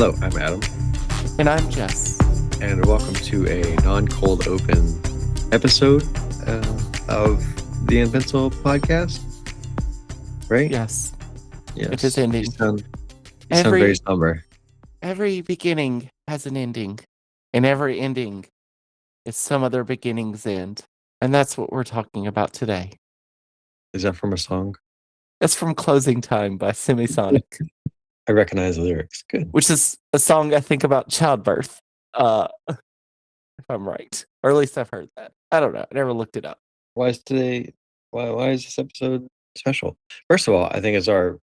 Hello, I'm Adam, And I'm Jess. and welcome to a non-cold open episode of the In.pencil podcast. Right? Yes, Yes. it is ending. You sound very somber. Every beginning has an ending, and every ending is some other beginning's end. And that's what we're talking about today. Is that from a song? That's from Closing Time by Semisonic, I recognize the lyrics. Good. which is a song I think about childbirth, if I'm right. Or at least I've heard that. I don't know. I never looked it up. Why is this episode special? First of all, I think it's our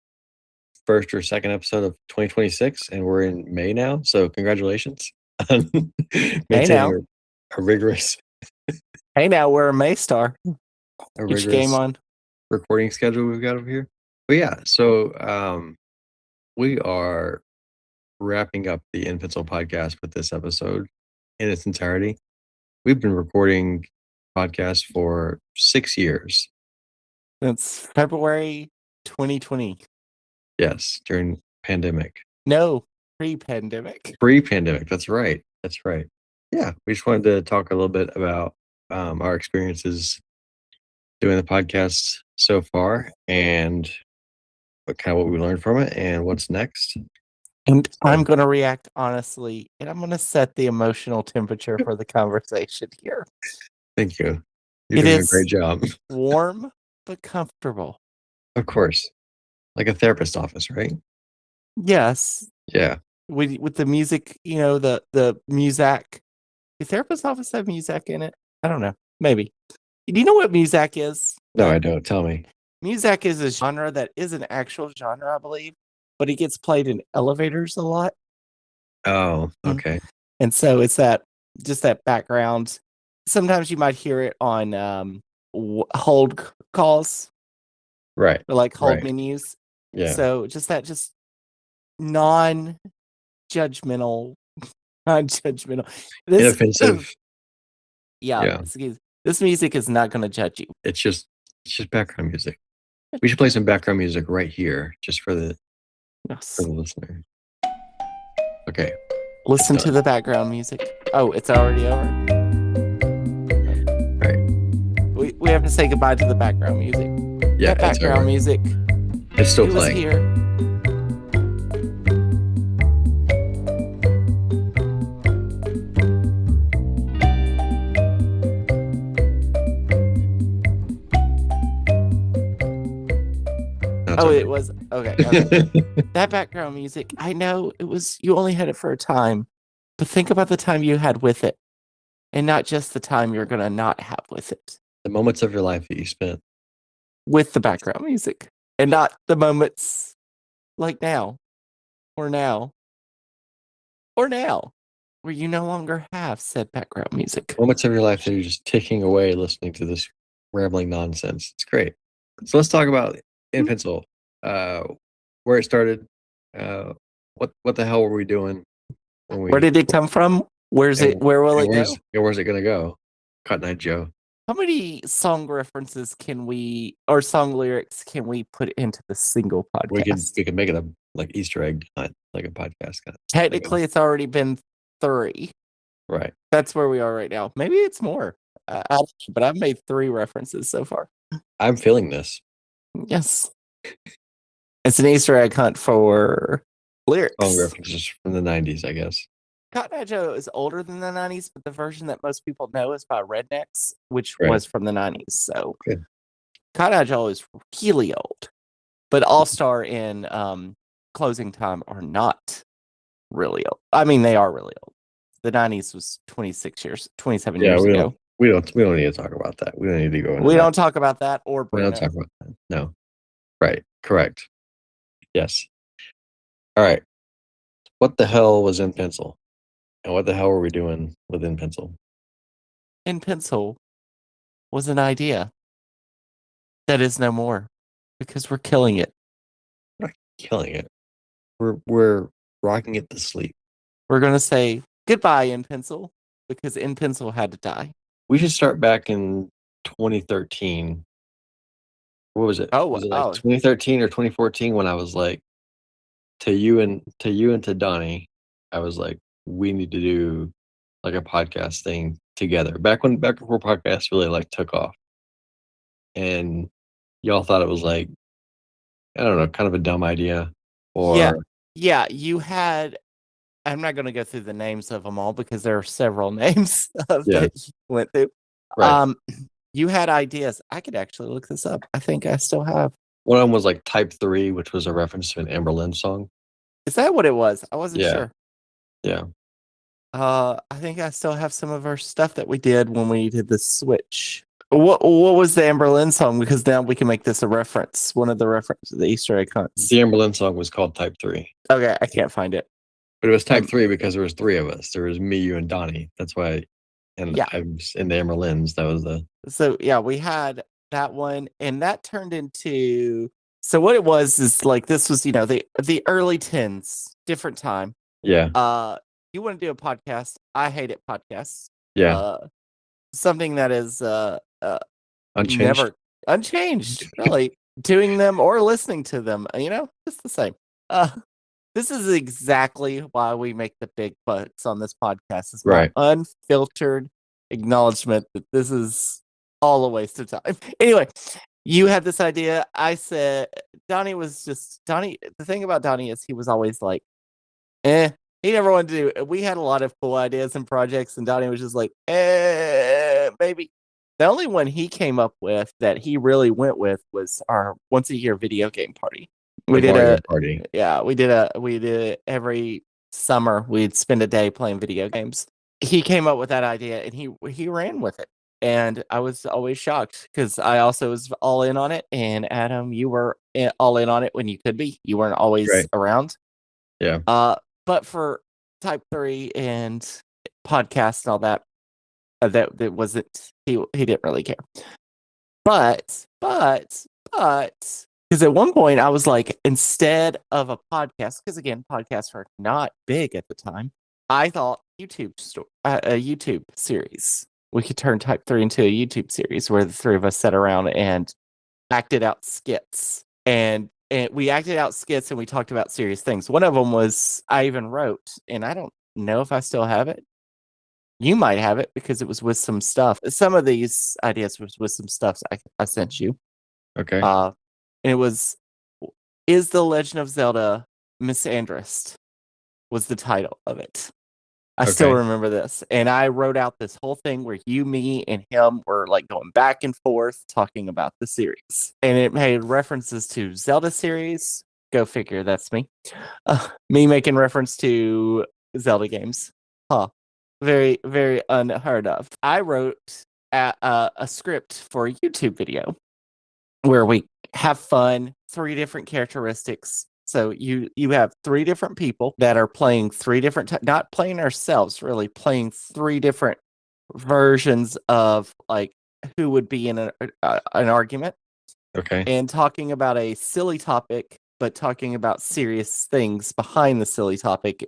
first or second episode of 2026, and we're in May now. So congratulations on maintaining a rigorous Hey, now we're a May star. Which game on? recording schedule we've got over here. But yeah, so we are wrapping up the In.pencil podcast with this episode in its entirety. We've been recording podcasts for 6 years. Since February 2020. Yes, during pandemic. No, pre-pandemic. Pre-pandemic, that's right. Yeah, we just wanted to talk a little bit about our experiences doing the podcast so far and what we learned from it and what's next. And I'm going to react honestly, and I'm going to set the emotional temperature for the conversation here. Thank you. You're doing a great job. Warm but comfortable. Of course. Like a therapist's office, right? Yes. Yeah. With the music, the Muzak. The therapist's office have Muzak in it? I don't know. Maybe. Do you know what Muzak is? No, I don't. Tell me. Muzak is a genre that is an actual genre, I believe, but it gets played in elevators a lot. Oh, okay. And so it's just that background. Sometimes you might hear it on hold calls. Right. Or like hold menus. Yeah. So just non-judgmental. Inoffensive. Yeah. This music is not going to judge you. It's just background music. We should play some background music right here, just for the listener. Okay. Listen to the background music. Oh, it's already over. Right. We have to say goodbye to the background music. Yeah, that background music. It's still playing. Was here. It was okay. That background music, I know it was, you only had it for a time, but think about the time you had with it, and not just the time you're gonna not have with it. The moments of your life that you spent with the background music, and not the moments like now, or now, where you no longer have said background music. Moments of your life that you're just ticking away listening to this rambling nonsense. It's great. So let's talk about In.pencil. Where it started. What the hell were we doing? Where did it come from? Where will it go? Where's it gonna go? Cotton Eye Joe. How many song references or song lyrics can we put into the single podcast? We could make it a like Easter egg hunt, like a podcast kind of. Technically, it's already been 3. Right. That's where we are right now. Maybe it's more. But I've made 3 references so far. I'm feeling this. Yes. It's an Easter egg hunt for lyrics. Song references from the 90s, I guess. Cotton Eye Joe is older than the 90s, but the version that most people know is by Rednecks, which was from the 90s. So good. Cotton Eye Joe is really old. But All Star and Closing Time are not really old. I mean, they are really old. The 90s was 27 years ago. We don't need to talk about that. We don't need to go into We don't talk about that or Bruno. We don't talk about that. No. Right. Correct. Yes. All right. What the hell was In.pencil? And what the hell were we doing with In.pencil? In.pencil was an idea that is no more because we're killing it. We're not killing it. We're rocking it to sleep. We're going to say goodbye, In.pencil, because In.pencil had to die. We should start back in 2013. What was it? Was it like 2013 or 2014 when I was like to you and to Donnie? I was like, we need to do like a podcast thing together. Back before podcasts really like took off, and y'all thought it was like, I don't know, kind of a dumb idea, Yeah. or Yeah, you had I'm not gonna go through the names of them all because there are several names yeah, that you went through. right. You had ideas. I could actually look this up. I think I still have. One of them was like Type 3, which was a reference to an Amber Lynn song. Is that what it was? I wasn't Yeah, sure. yeah. I think I still have some of our stuff that we did when we did the switch. What was the Amber Lynn song? Because now we can make this a reference. One of the references, the Easter egg hunts. The Amber Lynn song was called Type 3. Okay, I can't find it. But it was Type 3 because there was three of us. There was me, you, and Donnie. That's why, and Yeah. I was in the Amber Lynn's. That was the So yeah, we had that one, and that turned into. So what it was is like this was the early tens, different time. yeah, You want to do a podcast? I hate it podcasts. yeah. Something that is Unchanged. never unchanged, really. Doing them or listening to them, just the same. This is exactly why we make the big bucks on this podcast. Is my Right. unfiltered acknowledgement that this is all a waste of time. Anyway, you had this idea. I said Donnie. The thing about Donnie is he was always like, he never wanted to do it. We had a lot of cool ideas and projects, and Donnie was just like, maybe. The only one he came up with that he really went with was our once a year video game party. We The did Mario a party. yeah, we did it every summer. We'd spend a day playing video games. He came up with that idea and he ran with it. And I was always shocked because I also was all in on it. And Adam, you were all in on it when you could be. You weren't always Right. around. Yeah. But for Type 3 and podcast and all that, that wasn't he didn't really care. But because at one point I was like, instead of a podcast, because again, podcasts were not big at the time, I thought a YouTube series. We could turn Type 3 into a YouTube series where the three of us sat around and acted out skits. And we acted out skits and we talked about serious things. One of them was I even wrote, and I don't know if I still have it. You might have it because it was with some stuff. Some of these ideas was with some stuff I sent you. Okay. It was Is the Legend of Zelda Misandrist was the title of it. I still remember this. And I wrote out this whole thing where you, me, and him were like going back and forth talking about the series. And it made references to Zelda series. Go figure, that's me. Me making reference to Zelda games. Very, very unheard of. I wrote a script for a YouTube video where we have fun, 3 different characteristics. So you have 3 different people that are playing 3 different, not playing ourselves, really playing 3 different versions of like who would be in an argument. Okay. And talking about a silly topic, but talking about serious things behind the silly topic.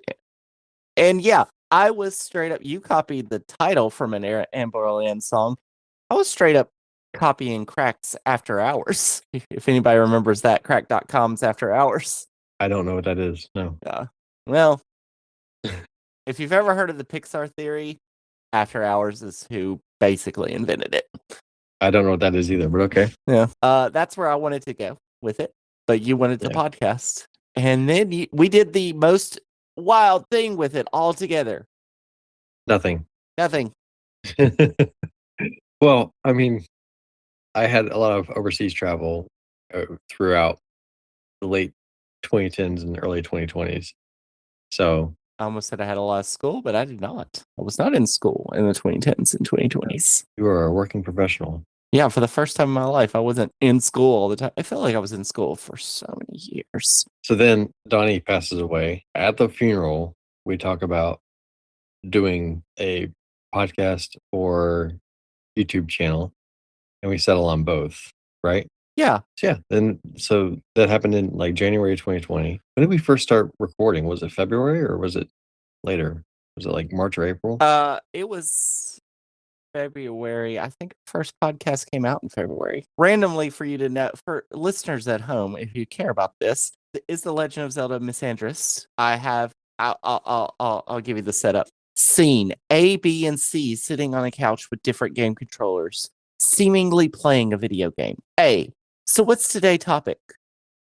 And yeah, I was straight up, you copied the title from an Amber Lynn song. I was straight up copying Crack's After Hours. If anybody remembers that, Crack.com's After Hours. I don't know what that is. No. Yeah. Well, if you've ever heard of the Pixar theory, After Hours is who basically invented it. I don't know what that is either, but okay. Yeah. That's where I wanted to go with it. But you wanted to podcast. And then we did the most wild thing with it all together. Nothing. Well, I mean, I had a lot of overseas travel throughout the late 2010s and early 2020s. So I almost said I had a lot of school, but I did not. I was not in school in the 2010s and 2020s. you are a working professional. Yeah, for the first time in my life, I wasn't in school all the time. I felt like I was in school for so many years. So then Donnie passes away. At the funeral, we talk about doing a podcast or YouTube channel, and we settle on both, right? Yeah. So that happened in like January 2020. When did we first start recording? Was it February or was it later? Was it like March or April? It was February. I think the first podcast came out in February. Randomly, for you to know, for listeners at home, if you care about this, is The Legend of Zelda Misandrist. I I'll give you the setup. Scene: A, B, and C sitting on a couch with different game controllers, seemingly playing a video game. A: so what's today's topic?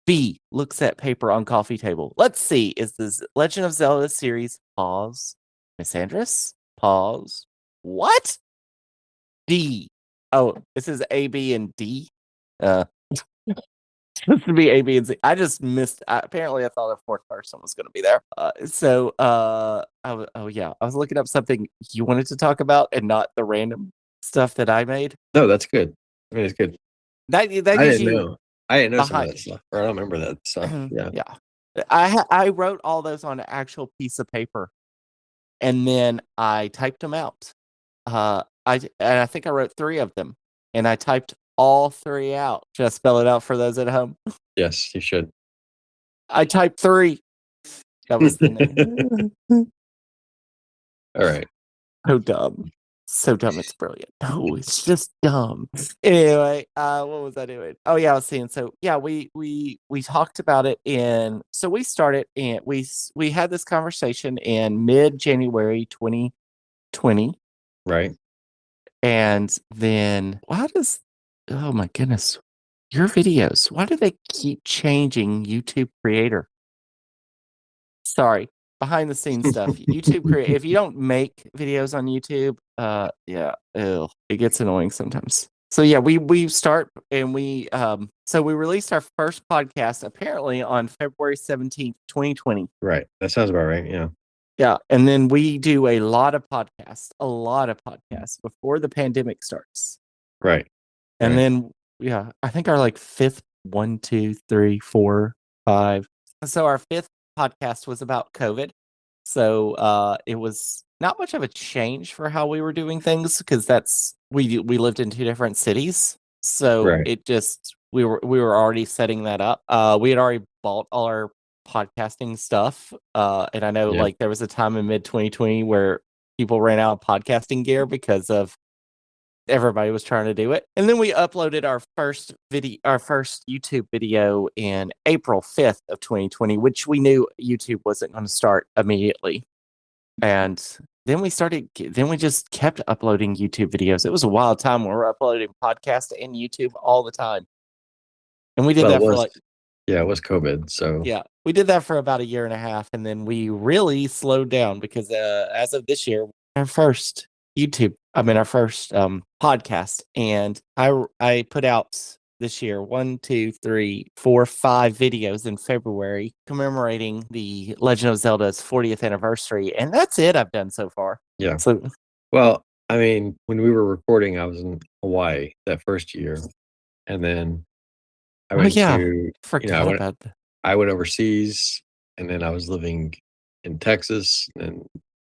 B: looks at paper on coffee table. Let's see. Is this Legend of Zelda series? Pause. Miss Andress? Pause. What? D. Oh, this is A, B, and D. Uh, supposed to be A, B, and C. I just missed. Apparently, I thought a fourth person was going to be there. Oh yeah, I was looking up something you wanted to talk about and not the random stuff that I made. No, that's good. I mean, it's good. That I gives didn't you know. I didn't know some of behind. that stuff, or I don't remember that stuff. Yeah. Yeah. I wrote all those on an actual piece of paper, and then I typed them out. I think I wrote 3 of them, and I typed all 3 out. Should I spell it out for those at home? Yes, you should. I typed 3. That was the name. All right. So dumb. So dumb, it's brilliant. No, it's just dumb. Anyway, what was I doing? Oh yeah, I was saying. So yeah, we talked about it so we started and we had this conversation in mid-January 2020. Right. And then oh my goodness, your videos, why do they keep changing YouTube creator? Sorry, behind the scenes stuff. YouTube create. If you don't make videos on YouTube, it gets annoying sometimes. So yeah, we start and we released our first podcast apparently on February 17th, 2020. Right. That sounds about right. Yeah. Yeah, and then we do a lot of podcasts before the pandemic starts. Right. And Right. then I think our like 5th 1, 2, 3, 4, 5. So our 5th podcast was about COVID. So it was not much of a change for how we were doing things because we lived in 2 different cities. So Right. it just we were already setting that up. We had already bought all our podcasting stuff. And I know Yeah. like there was a time in mid 2020 where people ran out of podcasting gear because of everybody was trying to do it. And then we uploaded our first YouTube video in April 5th of 2020, which we knew YouTube wasn't going to start immediately. And then we just kept uploading YouTube videos. It was a wild time. We were uploading podcasts and YouTube all the time. And we did that for it was COVID. So yeah, we did that for about a year and a half. And then we really slowed down because as of this year, our first podcast. And I put out this year 1, 2, 3, 4, 5 videos in February commemorating the Legend of Zelda's 40th anniversary. And that's it I've done so far. yeah. So Well, I mean, when we were recording, I was in Hawaii that first year, and then I went forgot about that. I went overseas, and then I was living in Texas and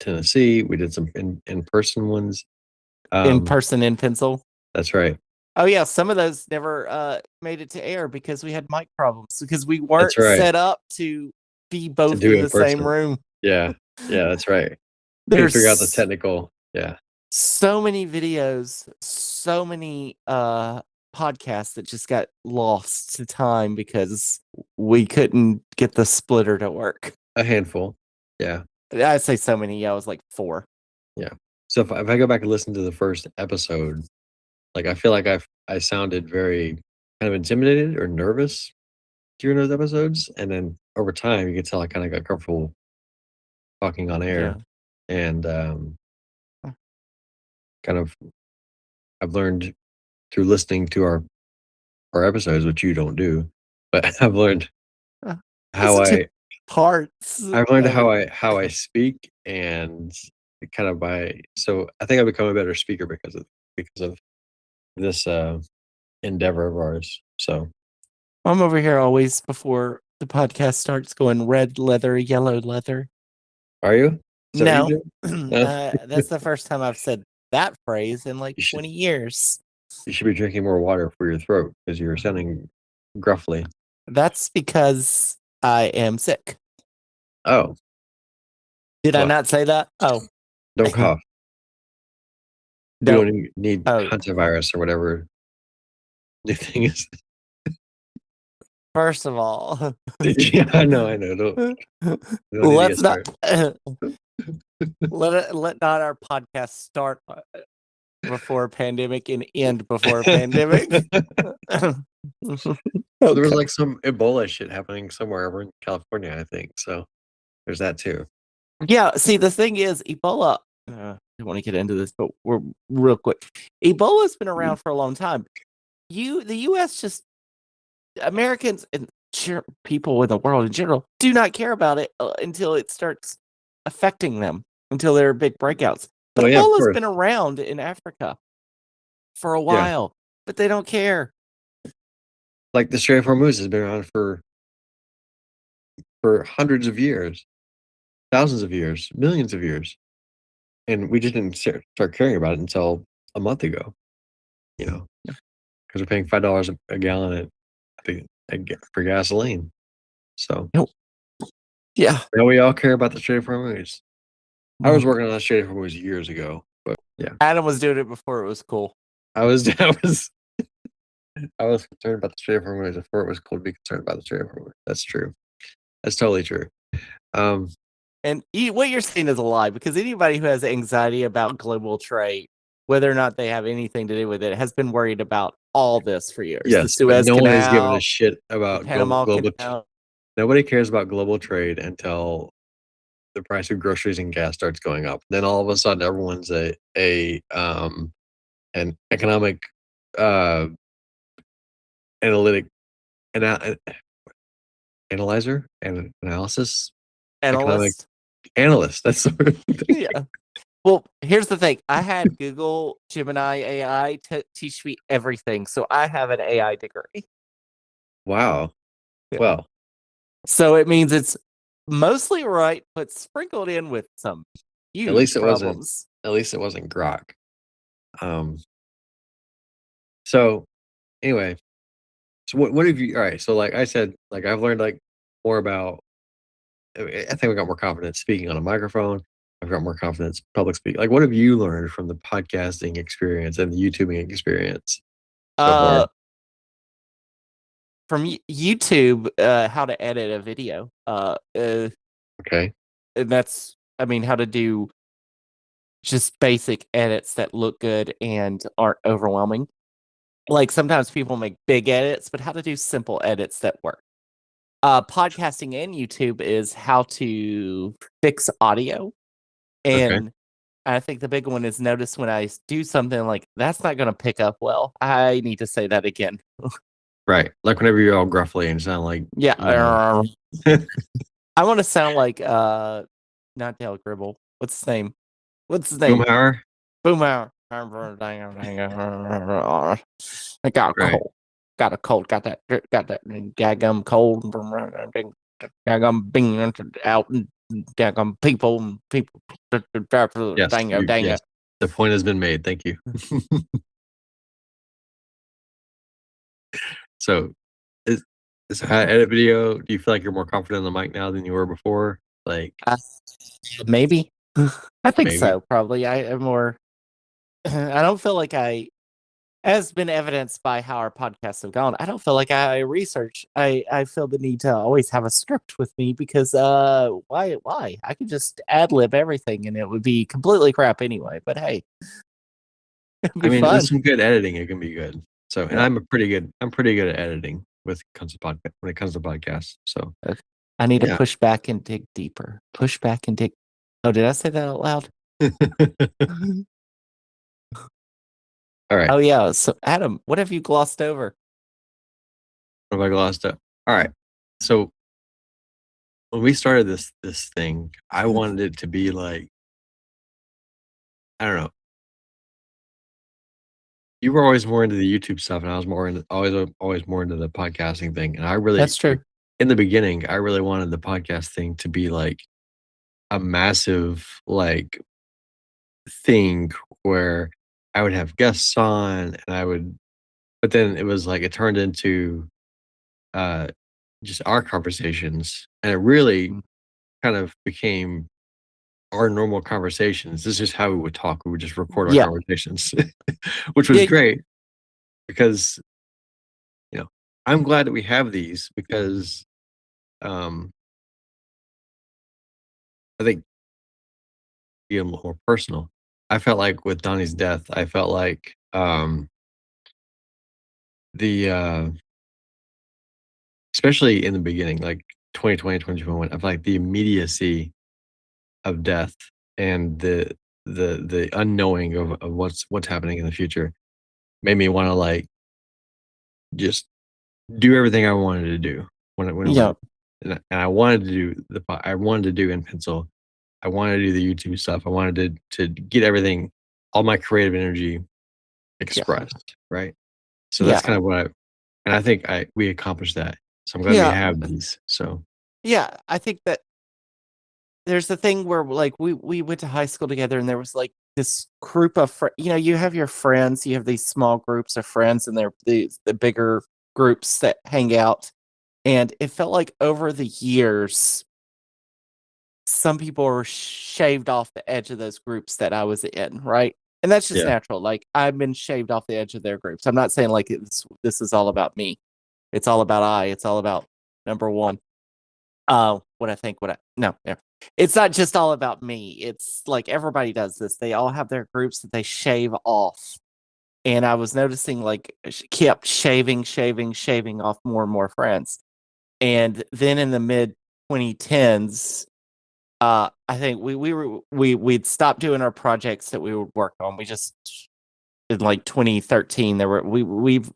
Tennessee. We did some in-person ones. In person, in pencil. That's right. Oh yeah, some of those never made it to air because we had mic problems because we weren't That's right. set up to be both do in in the same person. room. Yeah. Yeah, that's right. There's figure out the technical. Yeah. so many videos, so many podcasts that just got lost to time because we couldn't get the splitter to work. A handful. Yeah. I'd say so many. Yeah, I was like 4. Yeah. So if I go back and listen to the first episode, like I feel like I sounded very kind of intimidated or nervous during those episodes, and then over time you can tell I kind of got comfortable talking on air, and kind of I've learned through listening to our episodes, which you don't do, but I've learned how I've learned how I speak, and kind of so I think I've become a better speaker because of this endeavor of ours. So I'm over here always before the podcast starts going red leather, yellow leather. Are you? Is that No, what you do? that's the first time I've said that phrase in like 20 years. You should be drinking more water for your throat because you're sounding gruffly. That's because I am sick. Oh. Did I not say that? Oh. Don't cough. You don't need Oh. hantavirus or whatever the thing is. First of all, Yeah, I know. Don't need to let's get not started. let not our podcast start before a pandemic and end before a pandemic. Well, there was Okay. like some Ebola shit happening somewhere over in California, I think. So there's that too. Yeah, see, the thing is, Ebola. I don't want to get into this, but we're real quick. Ebola's been around for a long time. The U.S. just Americans and people in the world in general do not care about it until it starts affecting them, until there are big breakouts. But Well, yeah, of Ebola's course. been around in Africa for a Yeah. while, but they don't care. Like the Strait of Hormuz has been around for hundreds of years, thousands of years, millions of years. And we just didn't start caring about it until a month ago, because we're paying $5 a gallon for gasoline. So Yeah. now we all care about the Strait of Hormuz. I was Mm. working on the Strait of Hormuz years ago, but yeah, Adam was doing it before it was cool. I was I was concerned about the Strait of Hormuz before it was cool to be concerned about the Strait of Hormuz. That's true. That's totally true. And what you're saying is a lie, because anybody who has anxiety about global trade, whether or not they have anything to do with it, has been worried about all this for years. The Yes, but Suez no one is giving Canal, a shit the about Panama global. Canal. Nobody cares about global trade until the price of groceries and gas starts going up. Then all of a sudden, everyone's an economic analytic analyzer and analysis economic Analyst. analyst. That's sort of thing. Yeah. Well, here's the thing. I had Google Gemini AI teach me everything, so I have an AI degree. Wow. Yeah. Well, So it means it's mostly right, but sprinkled in with some huge least it wasn't- problems. at least it wasn't grok. So anyway, so what have you? All right. So like I said, like I've learned like more about. I think I got more confidence speaking on a microphone. I've got more confidence public speaking. Like, what have you learned from the podcasting experience and the YouTubing experience so far? From YouTube, how to edit a video. Okay. And that's, I mean, how to do just basic edits that look good and aren't overwhelming. Like sometimes people make big edits, but how to do simple edits that work. Podcasting and YouTube is how to fix audio. And I think the big one is notice when I do something like that's not going to pick up well. I need to say that again. Right. Like whenever you're all gruffly and sound like, Yeah. you I want to sound like not Dale Gribble. What's his name? Boomhauer. Boomhauer. I got a Right. cold. Got a cold. Got that daggum cold. Daggum being out and daggum people. Yes. Dang Yes. The point has been made. Thank you. So, is how to edit video? Do you feel like you're more confident on the mic now than you were before? Like, maybe. I think maybe. so. Probably. I am more. I don't feel like as been evidenced by how our podcasts have gone, I don't feel like I research. I feel the need to always have a script with me because why? I could just ad lib everything and it would be completely crap anyway. But hey, it'd be fun. With some good editing, it can be good. So, and I'm pretty good at editing when it comes to podcasts. So, I need to push back and dig deeper. Push back and dig. Oh, did I say that out loud? All right. Oh yeah. So Adam, what have you glossed over? What have I glossed up? All right. So when we started this thing, I wanted it to be like, I don't know. You were always more into the YouTube stuff, and I was always more into the podcasting thing. And I really, That's true. In the beginning, I really wanted the podcast thing to be like a massive like thing where I would have guests on, and but then it was like it turned into just our conversations, and it really kind of became our normal conversations. This is just how we would talk. We would just record our conversations, which was great because I'm glad that we have these because um, I think be a little more personal. I felt like with Donnie's death, I felt like the especially in the beginning, like 2020, 2021, I feel like the immediacy of death and the unknowing of what's happening in the future made me want to like just do everything I wanted to do Yeah. and I wanted to do I wanted to do in pencil. I wanted to do the YouTube stuff. I wanted to get everything, all my creative energy Yeah. expressed, right? So that's Yeah. kind of and I think we accomplished that. So I'm glad we Yeah. have these. So Yeah. I think that there's the thing where like we went to high school together and there was like this group of you have your friends, you have these small groups of friends and they're the bigger groups that hang out. And it felt like over the years, some people were shaved off the edge of those groups that I was in, right? And that's just yeah, natural. Like I've been shaved off the edge of their groups. I'm not saying like this is all about me. It's all about it's all about number one. What I think, no, yeah. It's not just all about me. It's like everybody does this. They all have their groups that they shave off. And I was noticing like kept shaving off more and more friends. And then in the mid 2010s, I think we'd stopped doing our projects that we would work on. We just in like 2013 there were we've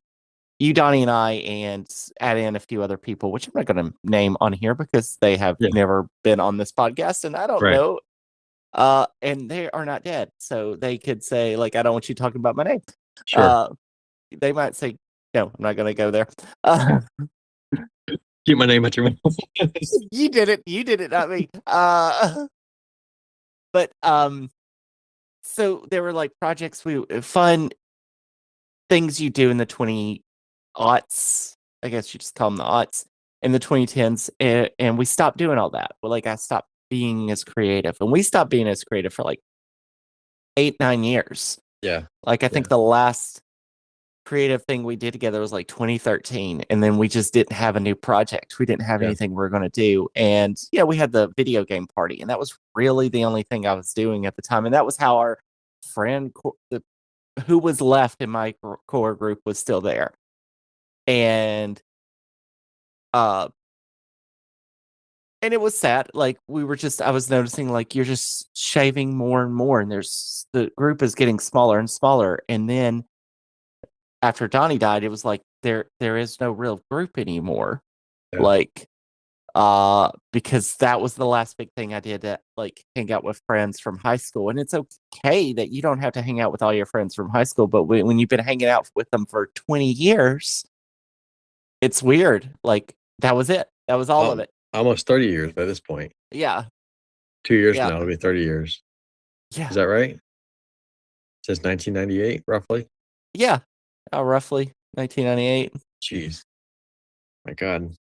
you, Donnie, and I, and add in a few other people, which I'm not going to name on here because they have yeah, never been on this podcast, and I don't right, know. And they are not dead, so they could say like, "I don't want you talking about my name." sure. Uh, they might say, "No, I'm not going to go there." Uh, Keep my name at your mouth. you did it, not me. But so there were like projects fun things you do in the 20 aughts. I guess you just call them the aughts in the 2010s, and we stopped doing all that. Well, like I stopped being as creative, and we stopped being as creative for like 8-9 years. Yeah, Like I yeah, think the last creative thing we did together was like 2013, and then we just didn't have a new project. We didn't have yeah. anything we were going to do, and yeah, we had the video game party, and that was really the only thing I was doing at the time, and that was how our friend who was left in my core group was still there. And uh and it was sad. Like I was noticing like you're just shaving more and more, and there's the group is getting smaller and smaller. And then after Donnie died, it was like there is no real group anymore. Yeah. Like because that was the last big thing I did, to like hang out with friends from high school. And it's okay that you don't have to hang out with all your friends from high school, but when you've been hanging out with them for 20 years, it's weird. Like that was it. That was all of it. Almost 30 years by this point. Yeah. 2 years from Yeah. now, it'll be 30 years. Yeah. Is that right? Since 1998, roughly? Yeah. Roughly 1998. Jeez. My God.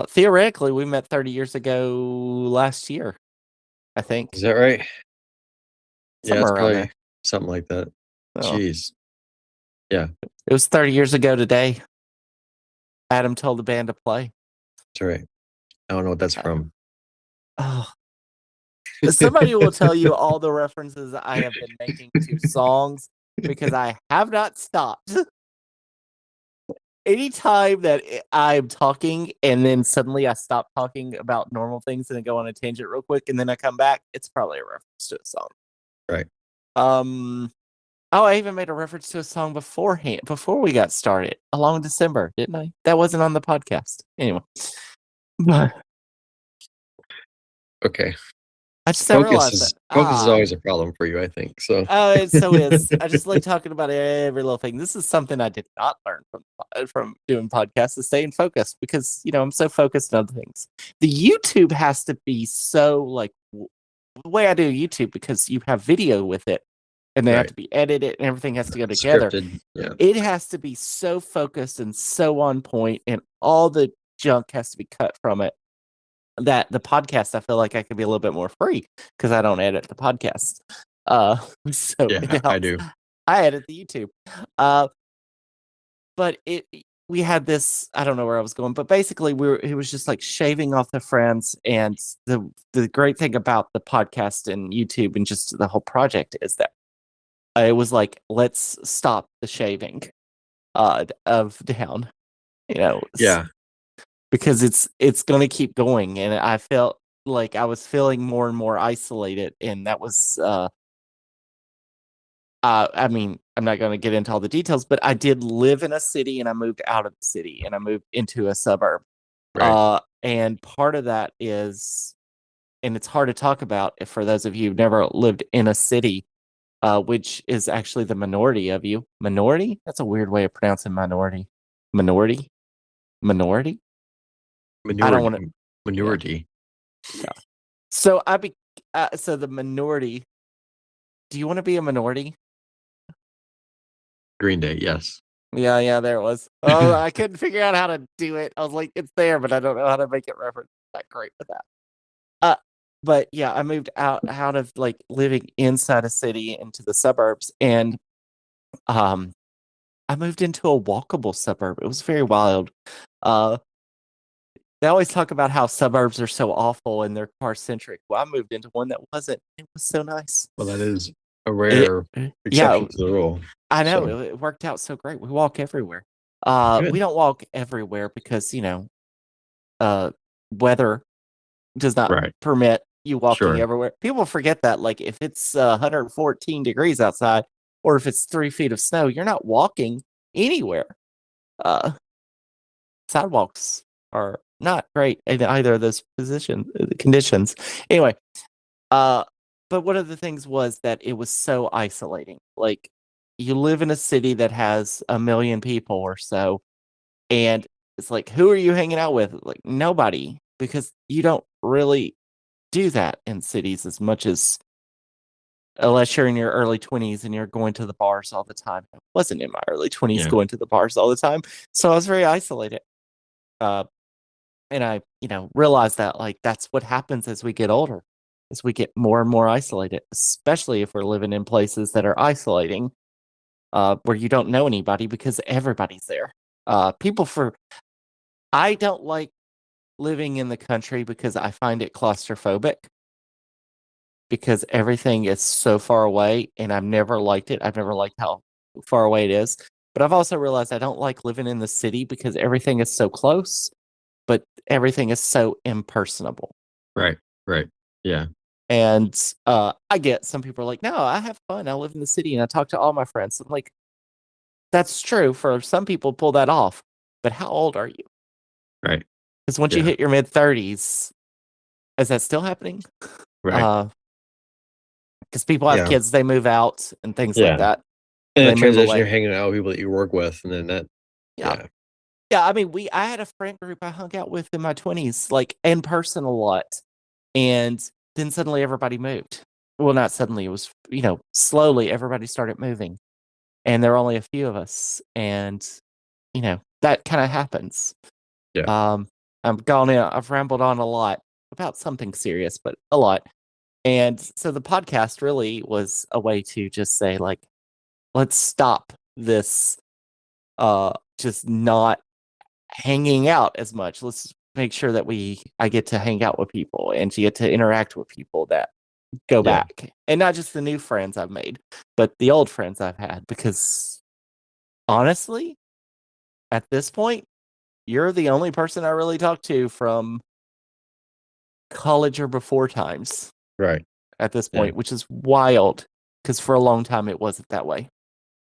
Theoretically, we met 30 years ago last year, I think. Is that right? Yeah, Somewhere it's around probably there. something like that. Oh, Jeez. Yeah, it was 30 years ago today. Adam told the band to play. that's right. I don't know what that's Uh, from. Oh, somebody will tell you all the references I have been making to songs because I have not stopped. Anytime that I'm talking and then suddenly I stop talking about normal things and then go on a tangent real quick and then I come back, it's probably a reference to a song. Right. Oh, I even made a reference to a song beforehand, before we got started, along in December, didn't I? That wasn't on the podcast. Anyway. Okay. I realized that. Focus is always a problem for you, I think. So Oh, it so is. I just like talking about every little thing. This is something I did not learn from doing podcasts, is staying focused, because I'm so focused on other things. The YouTube has to be so like the way I do YouTube, because you have video with it, and they have right. to be edited, and everything has to go together. Scripted. Yeah. It has to be so focused and so on point, and all the junk has to be cut from it. That the podcast, I feel like I could be a little bit more free because I don't edit the podcast. So Yeah, it I helps. do. I edit the YouTube. But we had this, I don't know where I was going, but basically it was just like shaving off the friends. And the great thing about the podcast and YouTube and just the whole project is that it was like, let's stop the shaving of down, Yeah. because it's going to keep going. And I felt like I was feeling more and more isolated. And that was, I mean, I'm not going to get into all the details, but I did live in a city and I moved out of the city and I moved into a suburb. Right. And part of that is, and it's hard to talk about for those of you who've never lived in a city, which is actually the minority of you. Minority? That's a weird way of pronouncing minority. Minority? Minority? I don't want to. Minority. Yeah. So so the minority. Do you want to be a minority? Green Day, yes. Yeah, there it was. Oh, I couldn't figure out how to do it. I was like, it's there, but I don't know how to make it reference. Not great with that. But yeah, I moved out of like living inside a city into the suburbs, and um, I moved into a walkable suburb. It was very wild. Uh, they always talk about how suburbs are so awful and they're car centric. Well, I moved into one that wasn't. It was so nice. Well, that is a It, rare yeah, exception to the rule. I know So, it worked out so great. We walk everywhere. good. We don't walk everywhere because weather does not Right. permit you walking Sure. everywhere. People forget that, like, if it's 114 degrees outside, or if it's 3 feet of snow, you're not walking anywhere. Sidewalks are not great in either of those conditions. Anyway, but one of the things was that it was so isolating. Like, you live in a city that has 1 million people or so, and it's like, who are you hanging out with? Like, nobody, because you don't really do that in cities as much as, unless you're in your early 20s and you're going to the bars all the time. I wasn't in my early 20s Yeah. going to the bars all the time, so I was very isolated. And I, realized that, like, that's what happens as we get older, as we get more and more isolated, especially if we're living in places that are isolating, where you don't know anybody because everybody's there. I don't like living in the country because I find it claustrophobic, because everything is so far away, and I've never liked it. I've never liked how far away it is. But I've also realized I don't like living in the city because everything is so close, but everything is so impersonable. Right. Right. Yeah. And I get some people are like, no, I have fun. I live in the city and I talk to all my friends. I'm like, that's true. For some people, pull that off. But how old are you? Right. Because once you Yeah. hit your mid 30s, is that still happening? Right. Because people have Yeah. kids, they move out and things like Yeah. that. And They the move transition, away. you're hanging out with people that you work with, and then that, Yeah. yeah. Yeah, I mean, I had a friend group I hung out with in my 20s, like, in person a lot. And then suddenly everybody moved. Well, not suddenly, it was, slowly everybody started moving. And there were only a few of us. And, that kind of happens. Yeah. I've rambled on a lot about something serious, but a lot. And so the podcast really was a way to just say, like, let's stop this, just not hanging out as much. Let's make sure that I get to hang out with people and to get to interact with people that go Yeah. back. And not just the new friends I've made, but the old friends I've had. Because honestly, at this point, you're the only person I really talk to from college or before times Right. at this Yeah. point, which is wild, because for a long time it wasn't that way.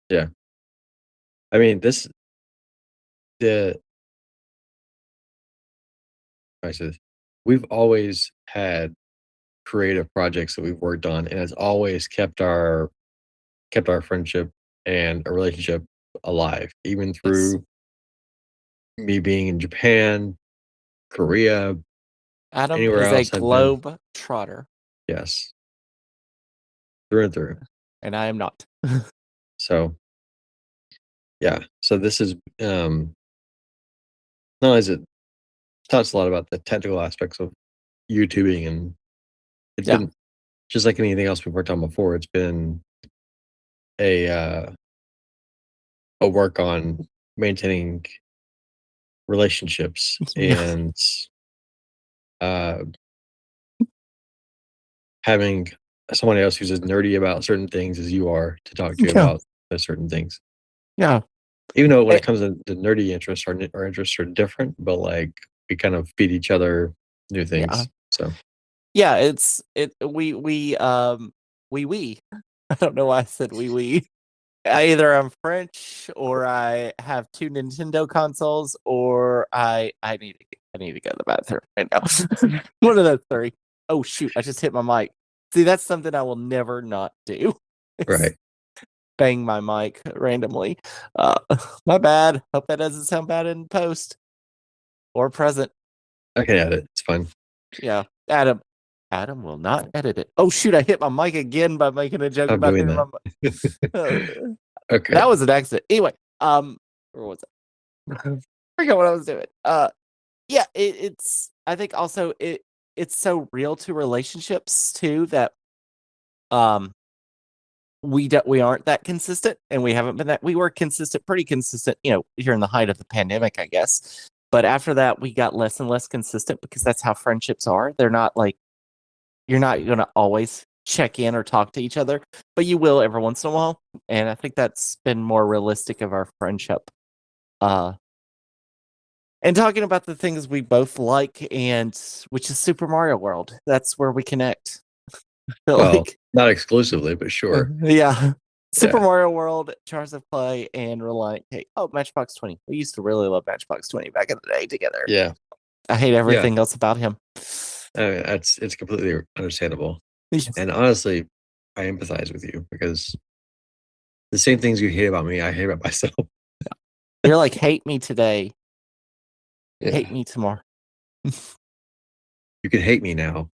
Yeah. I mean, the I said, we've always had creative projects that we've worked on, and it's always kept our friendship and a relationship alive, even Yes. through me being in Japan, Korea, Adam anywhere is a else I've been. globe trotter, Yes, through and through. and I am not. So yeah, so this is not only is it taught us a lot about the technical aspects of YouTubing, and it's Yeah. been just like anything else we've worked on before. It's been a uh, a work on maintaining relationships Yeah. and uh, having someone else who's as nerdy about certain things as you are to talk to you Yeah. about those certain things. Yeah. Even though when Eh, it comes to nerdy interests, our interests are different, but like we kind of feed each other new Yeah. things. So Yeah, we I don't know why I said we. Either I'm French or I have two Nintendo consoles or I need to go to the bathroom right now. One of those three. Oh shoot, I just hit my mic. See, that's something I will never not do. is right, Bang my mic randomly. My bad. Hope that doesn't sound bad in post or present. I can add it. It's fine. Yeah. Adam will not edit it. Oh shoot, I hit my mic again by making a joke I'm about doing hitting my that. mic. Okay. That was an accident. Anyway, where was it? I forgot what I was doing. Yeah, it's I think also it's so real to relationships too that um we aren't that consistent and we haven't been that we were pretty consistent, during the height of the pandemic, I guess. But after that we got less and less consistent because that's how friendships are. They're not like you're not gonna always check in or talk to each other, but you will every once in a while. And I think that's been more realistic of our friendship. Uh and talking about the things we both like, and which is Super Mario World. That's where we connect. I feel Well, like not exclusively, but sure. yeah. Super Yeah. Mario World, Jars of Clay, and Reliant K. Oh, Matchbox 20. We used to really love Matchbox 20 back in the day together. Yeah. I hate Yeah. everything else about him. It's completely understandable. Yes. And honestly, I empathize with you because the same things you hate about me, I hate about myself. You're like, hate me today, Yeah. hate me tomorrow. You can hate me now,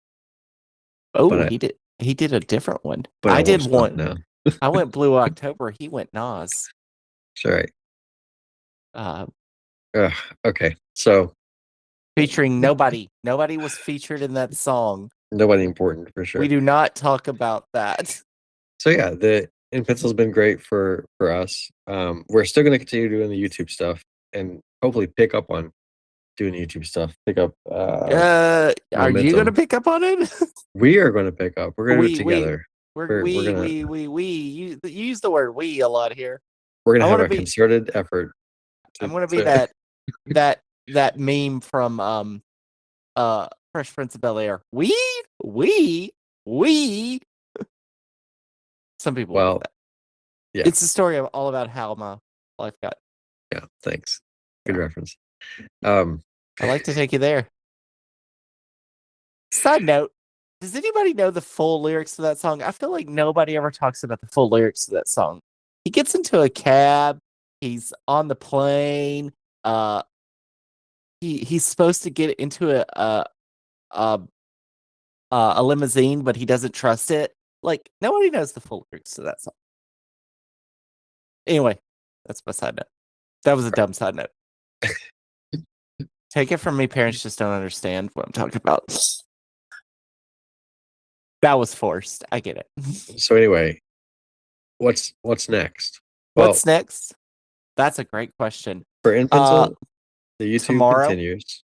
Oh, but he did a different one. I I won't did stop one. now. I went Blue October. He went Nas. It's all right. Uh, Okay. So featuring nobody. Nobody was featured in that song. nobody important for We sure. do not talk about that. So yeah, the in pencil's been great for us. We're still going to continue doing the YouTube stuff and hopefully pick up on doing YouTube stuff. Pick up Are you gonna momentum. pick up on it? We are going to pick up. We're going to do it together. You use the word we a lot here. We're I going to have wanna a be concerted effort. I'm gonna be that meme from Fresh Prince of Bel-Air. We some people will get Well, that. yeah, It's a story all about how my life got. yeah. Thanks. Good Yeah. reference. Um, I'd like to take you there. Side note, does anybody know the full lyrics to that song? I feel like nobody ever talks about the full lyrics to that song. He gets into a cab, he's on the plane, he's supposed to get into a a limousine, but he doesn't trust it. Like nobody knows the full lyrics to that song. Anyway, that's my side note. That was a dumb side note. Take it from me, parents just don't understand what I'm talking about. That was forced. I get it. so anyway, what's next? What's next? That's a great question. For in pencil, the YouTube tomorrow? continues.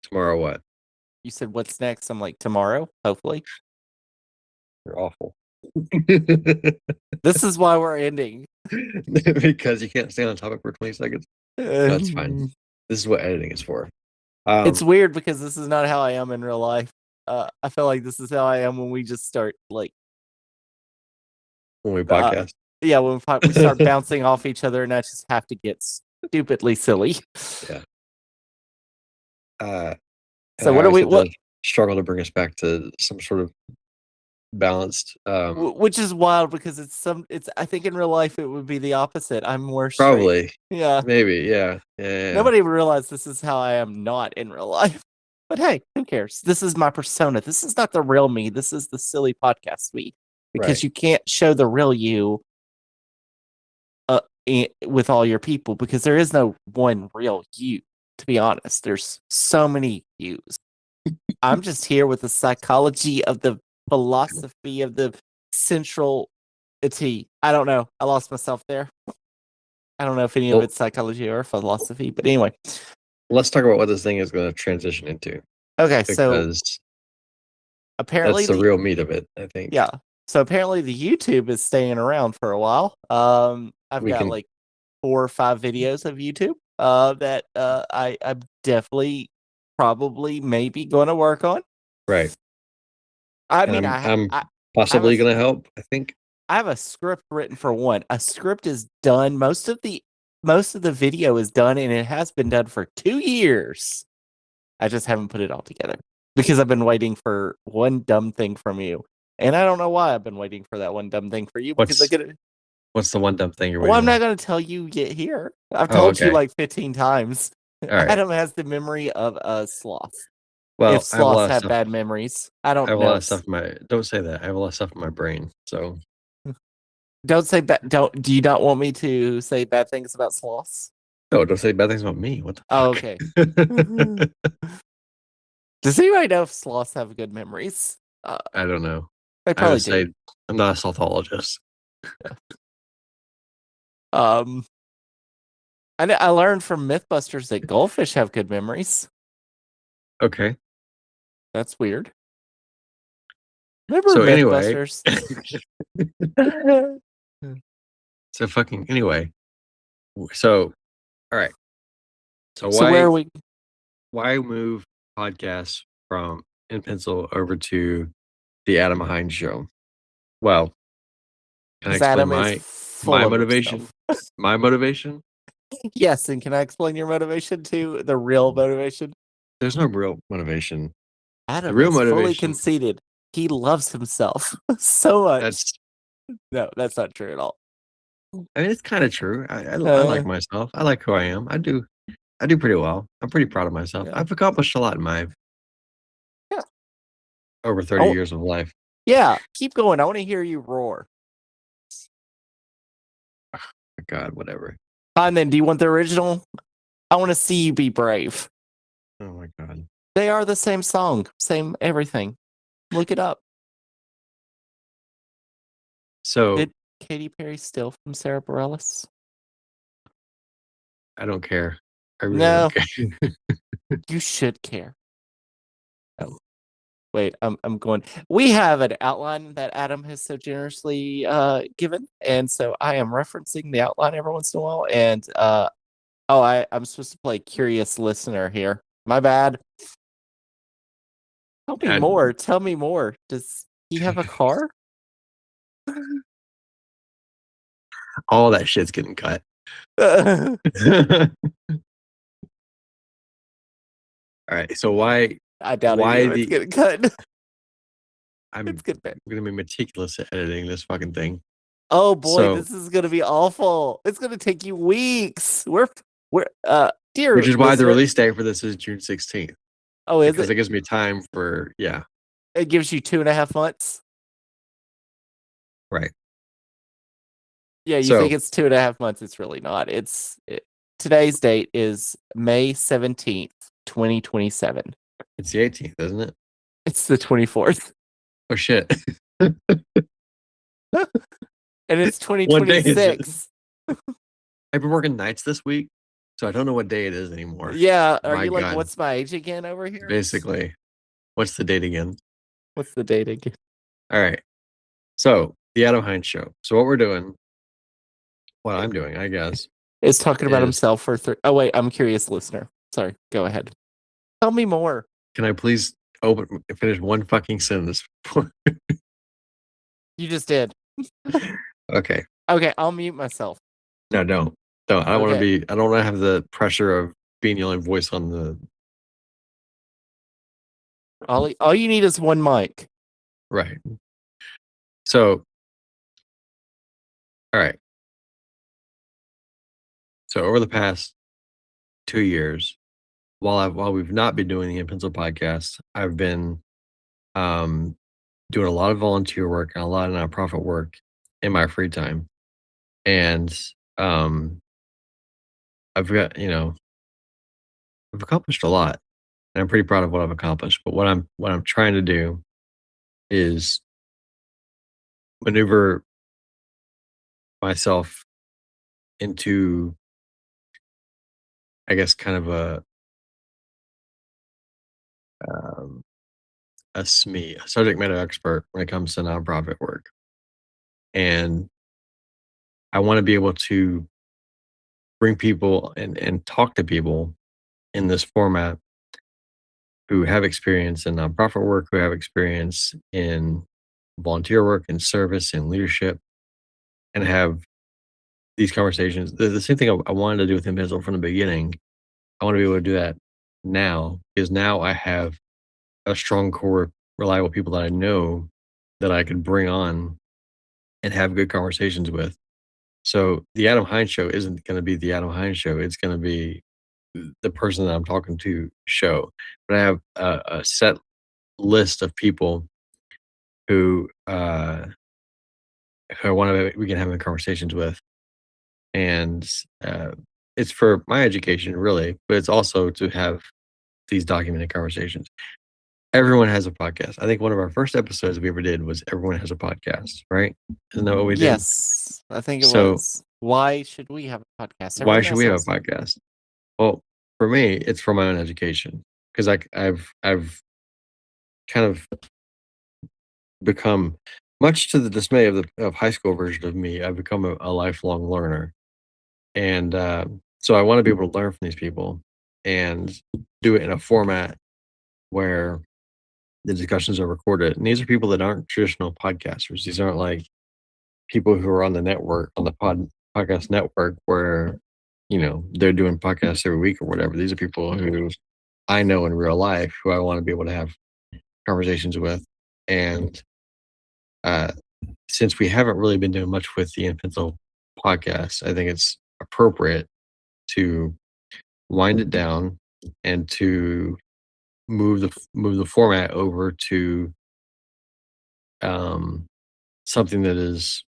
Tomorrow, what? You said what's next? I'm like tomorrow, hopefully. You're awful. This is why we're ending. Because you can't stay on topic for 20 seconds. That's fine. This is what editing is for. It's weird because this is not how I am in real life. I feel like this is how I am when we just start like when we podcast. Yeah, when we start bouncing off each other, and I just have to get stupidly silly. Yeah. So what do we what struggle to bring us back to some sort of balanced which is wild because it's I think in real life it would be the opposite. I'm more straight. Probably. Yeah. Maybe, yeah. Nobody realized this is how I am not in real life. But hey, who cares? This is my persona. This is not the real me. This is the silly podcast me. Because you can't show the real you with all your people because there is no one real you, to be honest. There's so many yous. I'm just here with the psychology of the philosophy of the central I don't know. I lost myself there. I don't know if any of it's psychology or philosophy, but anyway. let's talk about what this thing is going to transition into, Okay, so because apparently that's the real meat of it, I think. yeah. So apparently the YouTube is staying around for a while. I've We got can, like 4 or 5 videos of YouTube that I'm definitely probably maybe going to work on. right. I And mean, I'm I have possibly going to help, I think. I have a script written for one. A script is done. Most of the video is done, and it has been done for 2 years. I just haven't put it all together because I've been waiting for one dumb thing from you. And I don't know why I've been waiting for that one dumb thing for you because What's the one dumb thing you're well, I'm waiting not on? going to tell you yet here. I've Oh, told you okay. like 15 times. All right. Adam has the memory of a sloth. Well, If I have a lot sloths of have stuff. bad memories, I I don't have a know. lot of stuff in my. Don't say that. I have a lot of stuff in my brain. So Don't say bad. Don't. Do you not want me to say bad things about sloths? no, don't say bad things about me. What the Oh, fuck? okay. Does anybody know if sloths have good memories? I don't know. They I probably would do. say I'm not a saltologist. Um, I learned from MythBusters that goldfish have good memories. Okay. That's weird. Remember So anyway, MythBusters? so fucking anyway. So all right. So So where are we? why move podcasts from in pencil over to the Adam Hinds Show? Well, can I Because explain Adam is my full of motivation? himself. My motivation? Yes, and can I explain your motivation too? The real motivation? There's no real motivation. The Adam real is fully motivation, conceited. He loves himself so much. that's No, that's not true at all. I mean, it's kind of true. I like Uh, myself. I like who I am. I do pretty well. I'm pretty proud of myself. yeah. I've accomplished a lot in my Yeah. over 30 Oh, years of life. yeah. Keep going. I want to hear you roar. God, whatever. And then, do you want the original? I want to see you be brave. Oh my God. They are the same song, same everything. Look it up. So Did Katy Perry steal from Sarah Bareilles? I don't care. I really don't No, care. you should care. Oh, wait, I'm going. We have an outline that Adam has so generously given, and so I am referencing the outline every once in a while. And I'm supposed to play curious listener here. My bad. Tell me I, more. Tell me more. Does he have a car? all that shit's getting cut. I All right. So why doubt any of it's the getting cut. I'm It's good. gonna be meticulous at editing this fucking thing. Oh boy, So this is gonna be awful. It's gonna take you weeks. We're which dear is why the listener. release date for this is June 16th. Oh, is Because it? it gives me time for It gives you 2.5 months. right. Yeah, you think So it's 2.5 months. It's really not. Today's date is May 17th, 2027. it's the 18th, isn't it? It's the 24th. Oh shit. And it's What day is it? 2026. I've been working nights this week, so I don't know what day it is anymore. Yeah, are My you like, God. what's my age again over here? Basically. What's the date again? What's the date again? All right. So the Adam Hinds Show. So what I'm doing, I guess, Is talking about is himself for Oh wait, I'm curious listener. Sorry, go ahead. Tell me more. can I please finish one fucking sentence? You just did. Okay. Okay, I'll mute myself. No, don't. Don't. I don't want to Okay. be I don't want to have the pressure of being the only voice on the All you need is one mic. right. So all right. So over the past 2 years, while we've not been doing the In Pencil podcast, I've been doing a lot of volunteer work and a lot of nonprofit work in my free time. And I've got, I've accomplished a lot. And I'm pretty proud of what I've accomplished. But what I'm trying to do is maneuver myself into, I guess, kind of um, a SME, a subject matter expert when it comes to nonprofit work. And I want to be able to bring people and talk to people in this format who have experience in nonprofit work, who have experience in volunteer work and service and leadership, and have these conversations. The same thing I wanted to do with in.pencil from the beginning. I want to be able to do that now, because now I have a strong core of reliable people that I know that I could bring on and have good conversations with. So the Adam Hinds Show isn't going to be the Adam Hinds Show. It's going to be the person that I'm talking to show. But I have a set list of people who who I want to we can have conversations with, and it's for my education really, but it's also to have these documented conversations. Everyone has a podcast. I think one of our first episodes we ever did was everyone has a podcast, right? Isn't that what we did? Yes, I think it So was. Why should we have a podcast? why Everyone should else we have a has. podcast? Well, for me, it's for my own education, because I've kind of become, much to the dismay of the high school version of me, I've become a lifelong learner, and so I want to be able to learn from these people and do it in a format where the discussions are recorded. And these are people that aren't traditional podcasters. These aren't like people who are on the network, on the podcast network, where they're doing podcasts every week or whatever. These are people who I know in real life, who I want to be able to have conversations with. And uh, since we haven't really been doing much with the in.pencil podcast, I think it's appropriate to wind it down and to move the format over to something that is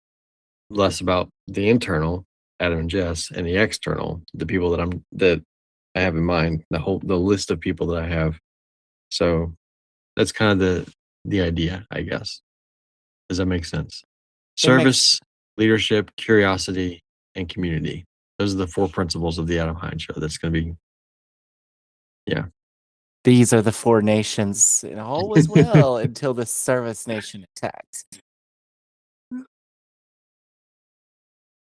less about the internal, Adam and Jess, and the external, the people that I have in mind, the list of people that I have. So that's kind of the idea, I guess. Does that make sense? It makes- Service, leadership, curiosity, and community. Those are the 4 principles of the Adam Hinds Show. That's going to be, yeah. These are the 4 nations, and all was well until the service nation attacked.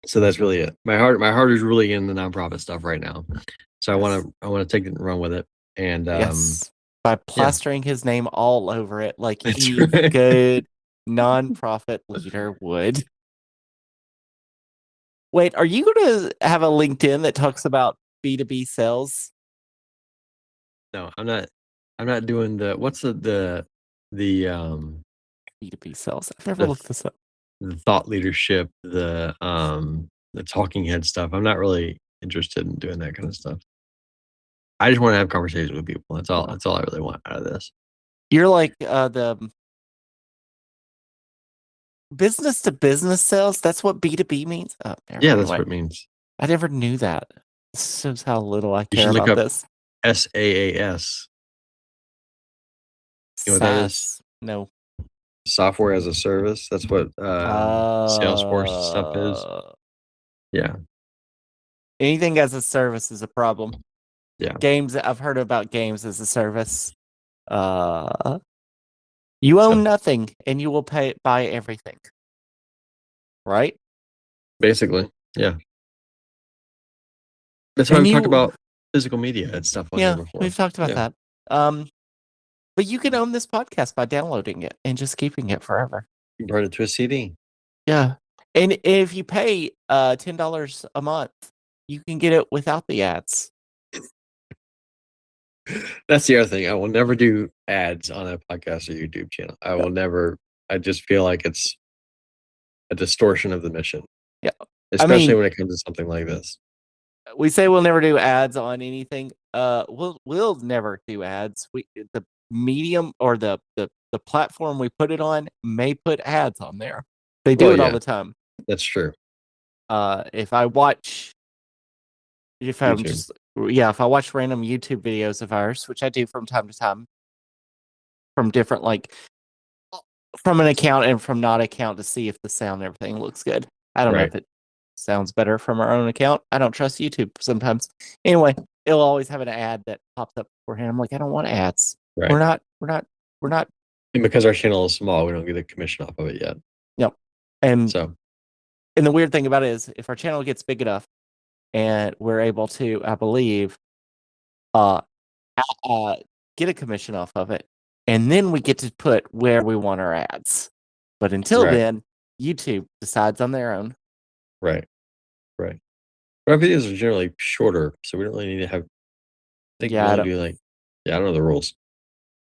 So that's really it. My heart is really in the nonprofit stuff right now. So Yes. I want to take it and run with it. And Yes, by plastering his name all over it like any good nonprofit leader would. Wait, are you going to have a LinkedIn that talks about B2B sales? no, I'm not doing what's the B2B sales. I've never looked this up. the thought leadership, the talking head stuff. I'm not really interested in doing that kind of stuff. I just want to have conversations with people. That's all. That's all I really want out of this. You're like the business to business sales. That's what B2B means. Oh, Yeah, that's what it means. I never knew that. This shows how little I You care should look about up this. SaaS. You know what that is? SaaS. No. Software as a service. That's what Salesforce stuff is. Yeah. Anything as a service is a problem. Yeah. Games. I've heard about games as a service. You own nothing, and you will buy everything. Right? Basically, yeah. That's why we talked about physical media and stuff like that before. We've talked about that. But you can own this podcast by downloading it and just keeping it forever. You burn it to a CD. Yeah. And if you pay $10 a month, you can get it without the ads. That's the other thing. I will never do ads on a podcast or YouTube channel. I will never. I just feel like it's a distortion of the mission. Yeah. Especially when it comes to something like this. We say we'll never do ads on anything. We'll never do ads. The medium or the platform we put it on may put ads on there. They do it all the time. That's true. If I watch if I watch random YouTube videos of ours, which I do from time to time, from different from an account and from not account to see if the sound and everything looks good. I don't know if it sounds better from our own account. I don't trust YouTube sometimes. Anyway, it'll always have an ad that pops up beforehand. I'm like, I don't want ads. Right. We're not. And because our channel is small, we don't get a commission off of it yet. Yep. And So, and the weird thing about it is, if our channel gets big enough, and we're able to, I believe, uh, get a commission off of it, and then we get to put where we want our ads. But until right, then, YouTube decides on their own. right. But our videos are generally shorter, so we don't really need to have. I think Yeah, we I only don't, do like, I don't know the rules.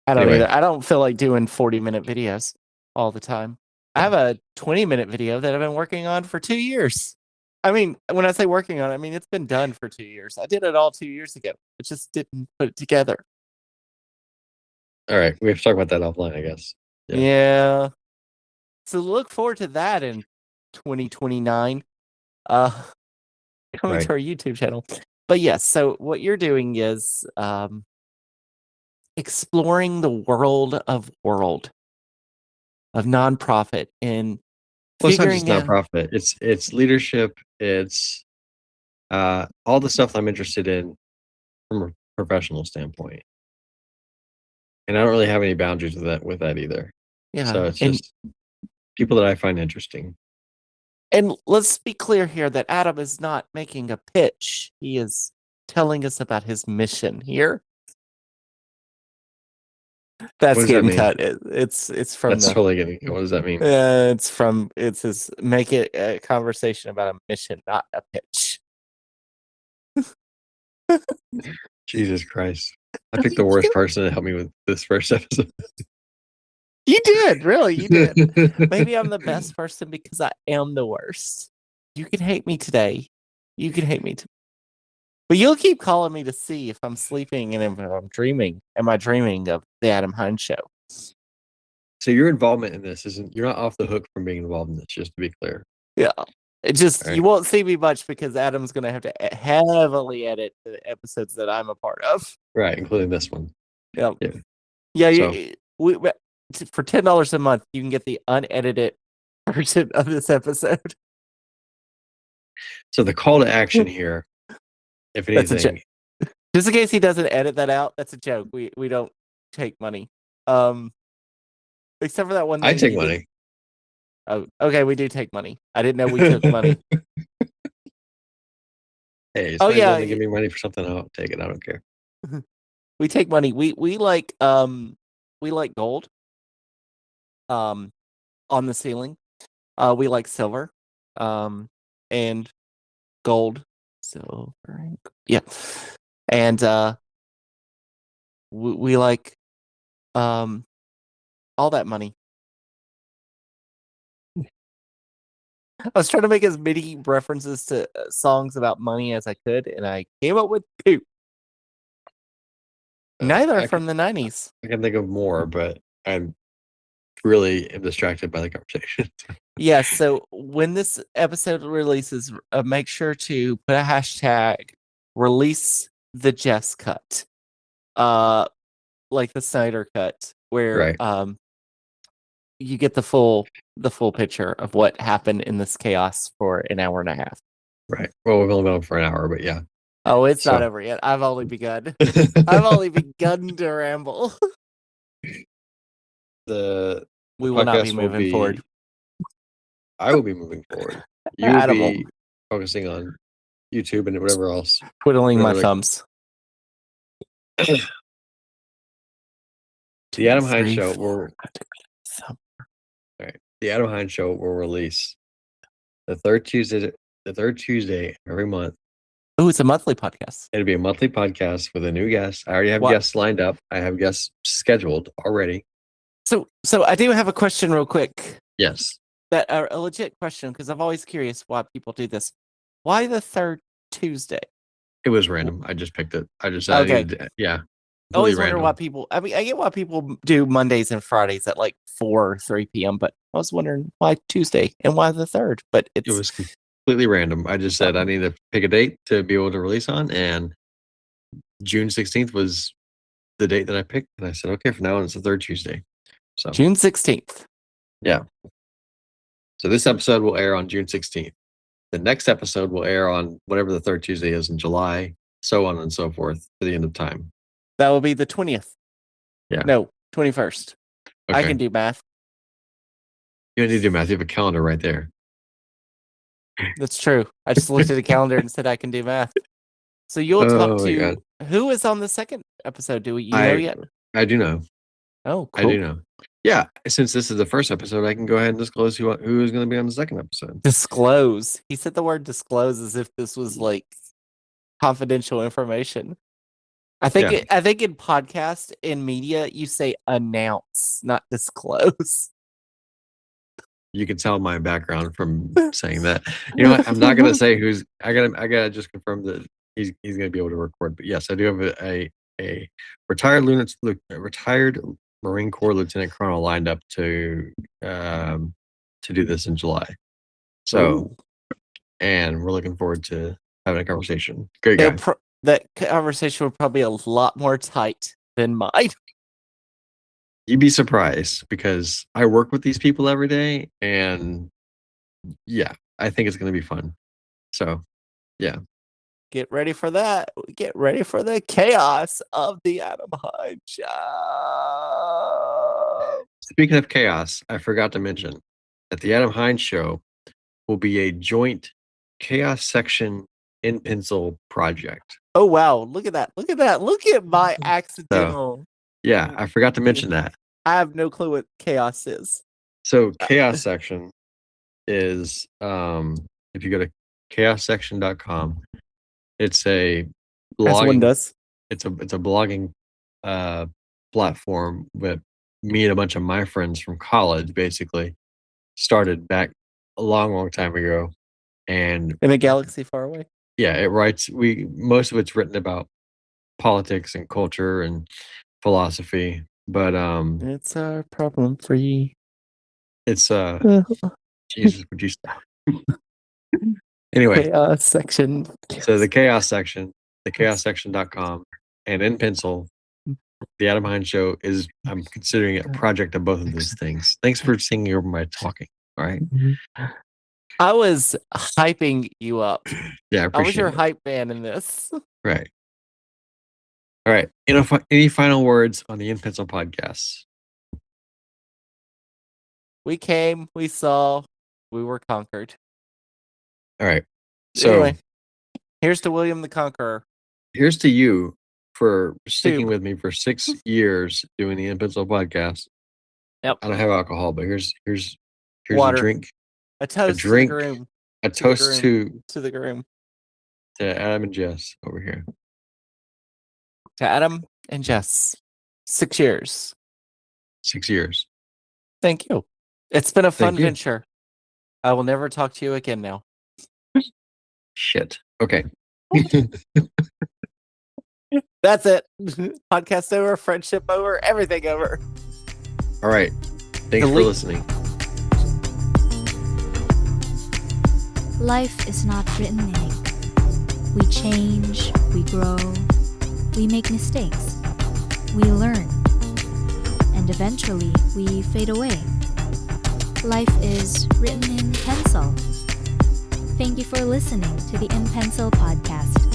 I don't Anyway, either. I don't feel like doing 40-minute videos all the time. I have a 20-minute video that I've been working on for 2 years. I mean, when I say working on it, I mean it's been done for 2 years. I did it all 2 years ago. I just didn't put it together. all right, we have to talk about that offline, I guess. Yeah. Yeah. So look forward to that in 2029. Coming Right. to our YouTube channel. But yes, so what you're doing is exploring the world of nonprofit and Well, it's not just figuring out. nonprofit. It's leadership. It's all the stuff I'm interested in from a professional standpoint. And I don't really have any boundaries with that either. Yeah, So it's just people that I find interesting. and let's be clear here that Adam is not making a pitch. He is telling us about his mission here. That's What does that getting mean? cut. It's from That's the. totally getting. What does that mean? It's his make it a conversation about a mission, not a pitch. Jesus Christ! I picked the worst person to help me with this first episode. You did, really, you did. Maybe I'm the best person because I am the worst. You can hate me today. You can hate me but you'll keep calling me to see if I'm sleeping and if I'm dreaming. Am I dreaming of the Adam Hinds Show? So your involvement in this isn't. You're not off the hook from being involved in this. Just to be clear. Yeah. It just Right. You won't see me much because Adam's gonna have to heavily edit the episodes that I'm a part of. Right, including this one. Yep. Yeah. Yeah. So- For $10 a month, you can get the unedited version of this episode. So the call to action here, if That's a anything, Just in case he doesn't edit that out, that's a joke. We don't take money. Except for that one thing. I take money. Oh, okay, we do take money. I didn't know we took money. Hey, Oh, somebody's yeah, willing to give me money for something, I'll take it. I don't care. We take money. We like gold. On the ceiling. We like silver. And gold. Silver. Yeah. And we like all that money. I was trying to make as many references to songs about money as I could, and I came up with 2. Neither I from the 90s. I can think of more, but I'm really am distracted by the conversation. Yeah, so when this episode releases, make sure to put a hashtag release the Jess cut. Like the Snyder cut, where Right. You get the full picture of what happened in this chaos for an hour and a half. Right. Well, we've only been on for an hour, but yeah. Oh, it's not over yet. I've only begun. I've only begun to ramble. We will not be moving forward. I will be moving forward. You will be focusing on YouTube and whatever else. Twiddling my thumbs. The Adam Hinds Show The Adam Hinds Show will release the third Tuesday every month. Oh, it's a monthly podcast. It'll be a monthly podcast with a new guest. I already have guests lined up. I have guests scheduled already. So I do have a question real quick. Yes. That a legit question, because I'm always curious why people do this. Why the third Tuesday? It was random. I just picked it. I just yeah. I always wonder why people. I mean, I get why people do Mondays and Fridays at like 4 or 3 p.m. But I was wondering why Tuesday and why the third. But it was completely random. I just said I need to pick a date to be able to release on, and June 16th was the date that I picked, and I said, okay, from now on it's the third Tuesday. So June 16th. Yeah. So this episode will air on June 16th. The next episode will air on whatever the third Tuesday is in July, so on and so forth to the end of time. That will be the 20th. Yeah. No, 21st. I Okay. can do math. You don't need to do math. You have a calendar right there. That's true. I just looked at the calendar and said I can do math. So you'll talk Oh my to God. who is on the second episode? Do you know yet? I do know. Oh, I cool. do know. Yeah, since this is the first episode, I can go ahead and disclose who is going to be on the second episode. Disclose. He said the word disclose as if this was like confidential information. I think in podcast in media you say announce, not disclose. You can tell my background from saying that. You know what? I'm not going to say who's. I gotta just confirm that he's going to be able to record. But yes, I do have a retired Marine Corps Lieutenant Colonel lined up to do this in July. So, and we're looking forward to having a conversation. Great guy. That conversation would probably be a lot more tight than mine. You'd be surprised because I work with these people every day, and yeah, I think it's going to be fun. So, yeah. Get ready for that. Get ready for the chaos of the Adam Hinds Show. Speaking of chaos, I forgot to mention that the Adam Hinds Show will be a joint chaos section in pencil project. Oh, wow. Look at that. Look at that. Look at my accidental. Yeah, I forgot to mention that. I have no clue what chaos is. So chaos section is if you go to chaossection.com, it's a blogging, as one does. It's a blogging platform that me and a bunch of my friends from college basically started back a long time ago. And in a galaxy far away. Yeah, it writes most of it's written about politics and culture and philosophy. But it's our problem free. It's Jesus, would you stop? Anyway, chaos section. So the chaos section, the chaossection.com, and in pencil, the Adam Hinds Show is, I'm considering it a project of both of those things. Thanks for singing over my talking. All right. I was hyping you up. Yeah, I appreciate I was your hype man in this. Right. All right. Any final words on the In Pencil podcast? We came, we saw, we were conquered. All right. So anyway, here's to William the Conqueror. Here's to you for sticking with me for 6 years doing the In Pencil podcast. Yep. I don't have alcohol, but here's water. A drink. A toast. A drink. To the groom. A toast to the groom. To Adam and Jess over here. To Adam and Jess. 6 years. 6 years. Thank you. It's been a fun venture. I will never talk to you again now. Shit. Okay. That's it. Podcast over, friendship over, everything over. All right. Thanks for listening. Life is not written in ink. We change, we grow, we make mistakes, we learn, and eventually we fade away. Life is written in pencil. Thank you for listening to the In Pencil podcast.